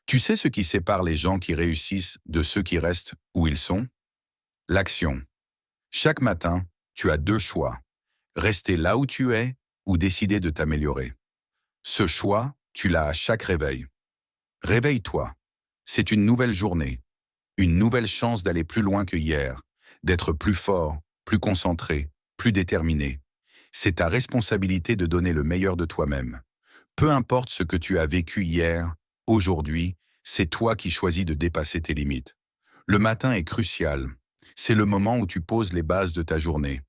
Tu sais ce qui sépare les gens qui réussissent de ceux qui restent où ils sont? L'action. Chaque matin, tu as deux choix. Rester là où tu es ou décider de t'améliorer. Ce choix, tu l'as à chaque réveil. Réveille-toi. C'est une nouvelle journée. Une nouvelle chance d'aller plus loin que hier, d'être plus fort, plus concentré, plus déterminé. C'est ta responsabilité de donner le meilleur de toi-même. Peu importe ce que tu as vécu hier, aujourd'hui, c'est toi qui choisis de dépasser tes limites. Le matin est crucial. C'est le moment où tu poses les bases de ta journée.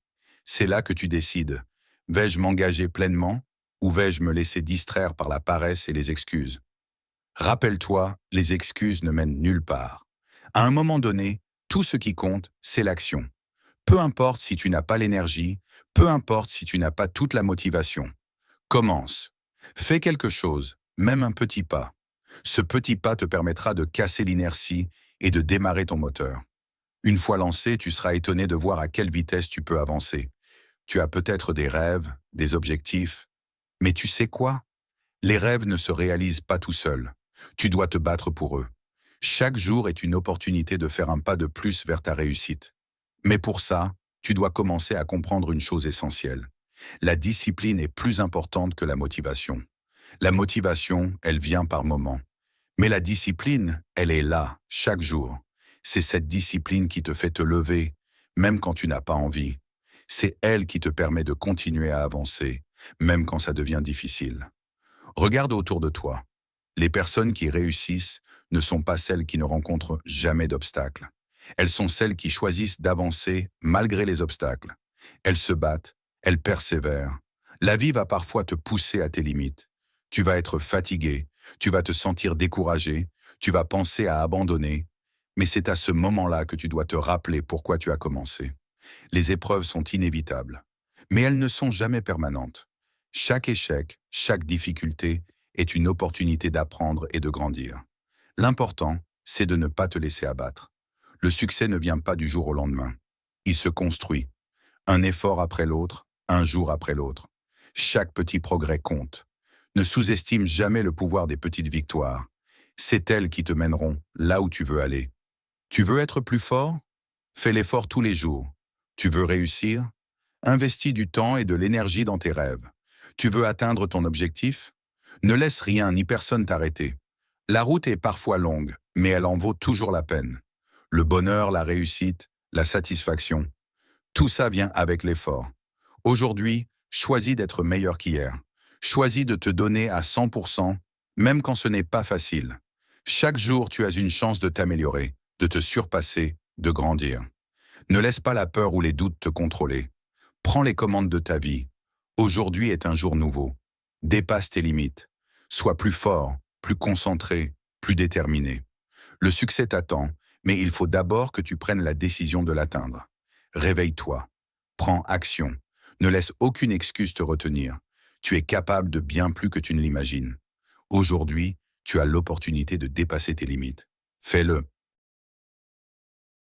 C'est là que tu décides. Vais-je m'engager pleinement ou vais-je me laisser distraire par la paresse et les excuses? Rappelle-toi, les excuses ne mènent nulle part. À un moment donné, tout ce qui compte, c'est l'action. Peu importe si tu n'as pas l'énergie, peu importe si tu n'as pas toute la motivation. Commence. Fais quelque chose, même un petit pas. Ce petit pas te permettra de casser l'inertie et de démarrer ton moteur. Une fois lancé, tu seras étonné de voir à quelle vitesse tu peux avancer. Tu as peut-être des rêves, des objectifs, mais tu sais quoi? Les rêves ne se réalisent pas tout seuls. Tu dois te battre pour eux. Chaque jour est une opportunité de faire un pas de plus vers ta réussite. Mais pour ça, tu dois commencer à comprendre une chose essentielle. La discipline est plus importante que la motivation. La motivation, elle vient par moments. Mais la discipline, elle est là, chaque jour. C'est cette discipline qui te fait te lever, même quand tu n'as pas envie. C'est elle qui te permet de continuer à avancer, même quand ça devient difficile. Regarde autour de toi. Les personnes qui réussissent ne sont pas celles qui ne rencontrent jamais d'obstacles. Elles sont celles qui choisissent d'avancer malgré les obstacles. Elles se battent, elles persévèrent. La vie va parfois te pousser à tes limites. Tu vas être fatigué, tu vas te sentir découragé, tu vas penser à abandonner. Mais c'est à ce moment-là que tu dois te rappeler pourquoi tu as commencé. Les épreuves sont inévitables, mais elles ne sont jamais permanentes. Chaque échec, chaque difficulté est une opportunité d'apprendre et de grandir. L'important, c'est de ne pas te laisser abattre. Le succès ne vient pas du jour au lendemain. Il se construit, un effort après l'autre, un jour après l'autre. Chaque petit progrès compte. Ne sous-estime jamais le pouvoir des petites victoires. C'est elles qui te mèneront là où tu veux aller. Tu veux être plus fort? Fais l'effort tous les jours. Tu veux réussir? Investis du temps et de l'énergie dans tes rêves. Tu veux atteindre ton objectif? Ne laisse rien ni personne t'arrêter. La route est parfois longue, mais elle en vaut toujours la peine. Le bonheur, la réussite, la satisfaction, tout ça vient avec l'effort. Aujourd'hui, choisis d'être meilleur qu'hier. Choisis de te donner à 100%, même quand ce n'est pas facile. Chaque jour, tu as une chance de t'améliorer, de te surpasser, de grandir. Ne laisse pas la peur ou les doutes te contrôler. Prends les commandes de ta vie. Aujourd'hui est un jour nouveau. Dépasse tes limites. Sois plus fort, plus concentré, plus déterminé. Le succès t'attend, mais il faut d'abord que tu prennes la décision de l'atteindre. Réveille-toi. Prends action. Ne laisse aucune excuse te retenir. Tu es capable de bien plus que tu ne l'imagines. Aujourd'hui, tu as l'opportunité de dépasser tes limites. Fais-le.